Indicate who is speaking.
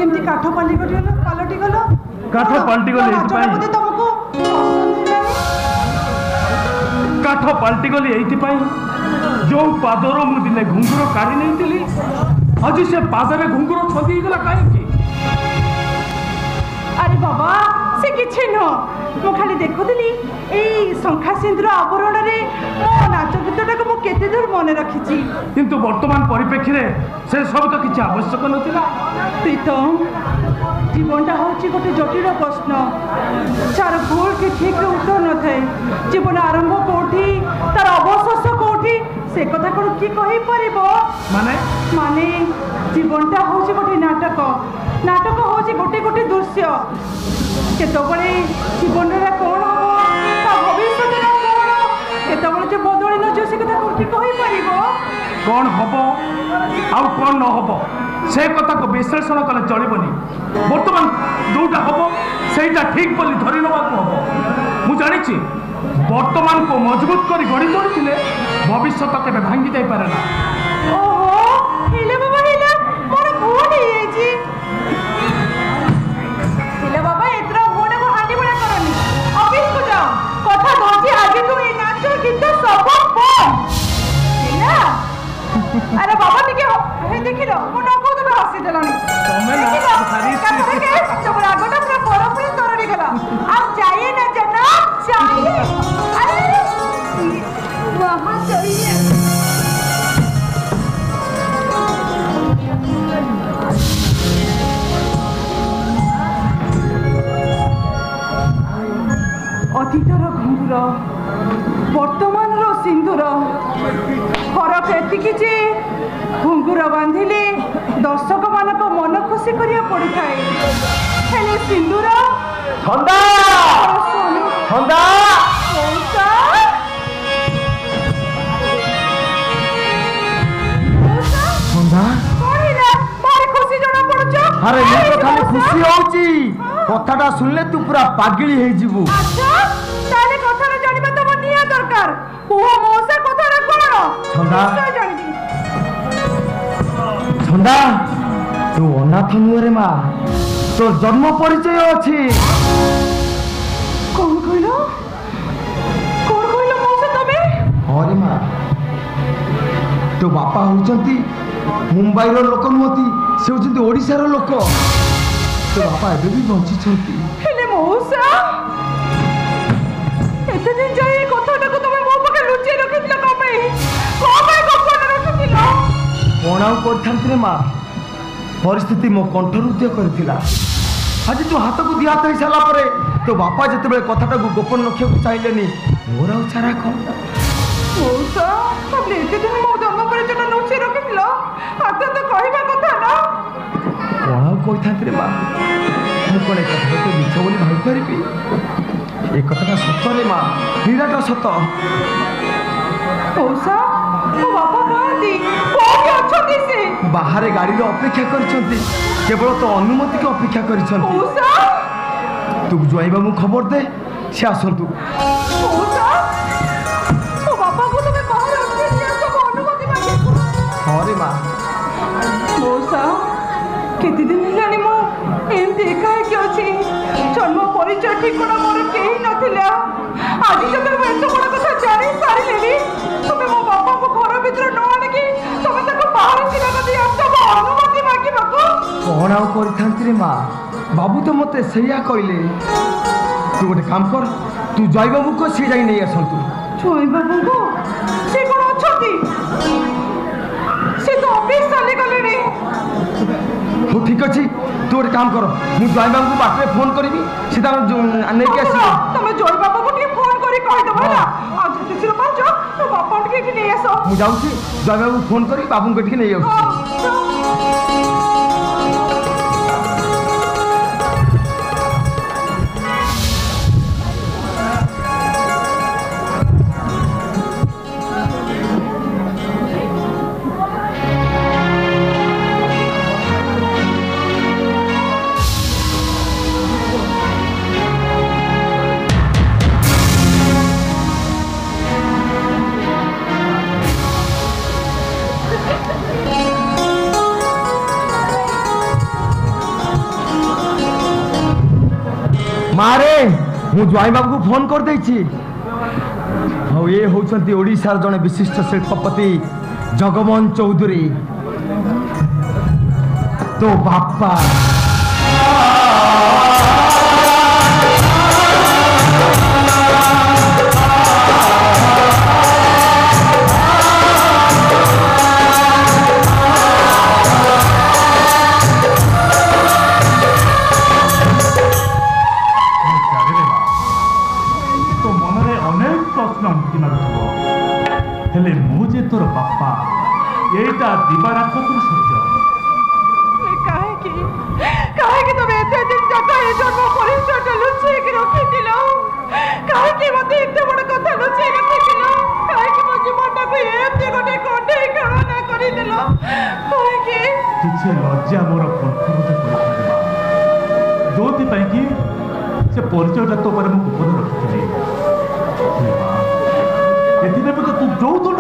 Speaker 1: केमती काठ पलटी गलो
Speaker 2: काठ पलटी गली
Speaker 1: तुमको
Speaker 2: काठ पलटी गली एइथिपाई जो पादर मु दिने घुंगुर काढ़ी नहीं आज से पादरे घुंगुर छदी गला कहीं।
Speaker 1: अरे बाबा से किछि न मु खाली देखुली एई शंखा सिंदूर आवरण रे मो नाच गीतटा को मु केते दूर मन रखिछि
Speaker 2: किंतु वर्तमान परिप्रेक्षी रे से सब तो किछि आवश्यक नथिला।
Speaker 1: प्रीतम जीवनटा होछि गोटे जटिल प्रश्न चार भूल के ठीक उत्तर न थाए जीवन आरंभ कोठी तार अवशेष कोठी से कथा कोन की कहि परिबो
Speaker 2: माने
Speaker 1: माने जीवनटा होछि गोटे नाटक नाटक होछि गोटे गोटे दृश्य केतबळे जीवन रे कोन हो ता भविष्य रे कोन केतबळे जे बदली न जो से कथा कोन की कहि परिबो
Speaker 2: कौन हबो आउ कौन न हबो से कथा को विश्लेषण कले चलिबनी। वर्तमान जोटा हबो सेटा ठीक बोली धरि नबा को हबो। मु जानि छी वर्तमान को मजबूत करी गढ़ी तोड़िले भविष्य केबे भांगी जाई पारे ना।
Speaker 1: ओहो हेले बाबा हेले मोर भूल हे जी हेले बाबा इतना मोड़े को हांडी बड़ा करनी ऑफिस को जाओ कथा दोची आगे तू ये नाच गीत सब फोन हेला अरे बाबा टिके हे देखि लो मो न को तो हसी देलानी
Speaker 2: तमे ना भारी
Speaker 1: कथा के जब रागटा पूरा बरफरी तोरड़ी गला अब जाइए ना जनाब जाइए अरे वहां जाइए अतीतर घुंगुर वर्तमान सिंदूर फरक एतिकी जे घुंगुर बांधिले दर्शक मानक मन खुशी करिया पड़ी थाए हेले सिंदूर
Speaker 2: ठंडा ठंडा
Speaker 1: मौसा
Speaker 2: ठंडा
Speaker 1: कहिला भारी खुशी जणा पड़छ
Speaker 2: अरे ये तो खाली खुशी होची कथाटा सुनले तू पूरा पागली हे जीवु।
Speaker 1: अच्छा ताले कथाटा जानिबा त निया दरकार ओह मौसा कथाटा कोन
Speaker 2: ठंडा
Speaker 1: जानिबी
Speaker 2: ठंडा तू अनाथ नुरे मा तो जन्म परिचय अछि
Speaker 1: कौन कहलो मौसा तबे
Speaker 2: अरे मा तो बापा होचंती मुंबई रो लोक नुहती से होचंती ओडिसा रो लोक तो बापा एबे भी बंची छंती
Speaker 1: हेले मौसा एते दिन जाई कथाटा को तमे मो पके लुचि रखितला को गोपन रखितला
Speaker 2: कोण आउ करथांती रे मा परिस्थिति मो कंठरुद्य करथिला आज तू हाथ को दिया थई साला परे तो बापा जते बेले कथाटा को गोपन रखिया को चाहलेनी मोर आउ छारा कोन
Speaker 1: मौसा तबले एते दिन मो जन्म पर जटा लुचि रखितला आता तो कहबा कथा ना
Speaker 2: कोण आउ कइथांती रे मा मु कोन एक कथा तो मिछ बोली भाई करबी एक कथाटा सत रे मा निराट सत
Speaker 1: मौसा मो बापा कहती कोठी अछती से
Speaker 2: बाहर गाड़ी रे अपेक्षा करछंती केवल तो अनुमति के अपेक्षा करछंती
Speaker 1: मौसा
Speaker 2: तू जोइबा मु खबर दे से आसंतु
Speaker 1: मौसा मो बापा को तमे बाहर अटके दिया सब अनुमति मांगे
Speaker 2: अरे मा
Speaker 1: मौसा केते दिन हेलानी मो एमती एका के अछि जन्म परिचय ठिकाना मोर केही नथिला आज जब मैं एत बड़ कथा जानि सारिलेनी तमे मो बापा को घर भीतर न आने की तमे तक बाहर जिला को दिया सब अनुमति मांगी बाको
Speaker 2: कोण आउ करथांती रे मा बाबू तो मते सैया कहले तू गोटे काम कर तू जय बाबू को से जाई नहीं आसंतु
Speaker 1: जय बाबू को से कोन अछती से तो ऑफिस चले गलेनी
Speaker 2: हो ठीक अछि तू गोटे काम कर मु जय बाबू को बाटरे फोन करबी सीधा नै के आसी
Speaker 1: तमे जय बाबू को के फोन करी कहि दबो ना आज जते सिर पांचो तो बापा के नै आसो
Speaker 2: मु जाउछी जय बाबू फोन करी बाबू के नै आउछी
Speaker 3: मारे मु ज्वाई बाबू को फोन कर देछि और ये होचंती ओडिशार जने विशिष्ट शिल्पपति जगमोहन चौधरी तो बापा
Speaker 2: हेले मुझे तोर बापा एटा दिवारात तो सत्य
Speaker 1: काहे कि तुम एते दिन जका ए जन्म परिचय लुचि के रखि दिलो काहे कि मते एते बड़ कथा लुचि रखि दिलो काहे कि मो जीवनटा को एते गोटे कोठे खणना करि दिलो काहे कि
Speaker 2: किछि लज्जा मोर कंठरोध करिथाबा जोति पई कि से परिचयटा तो पर मु गोपन रखिथि एथिने पते तू जो तो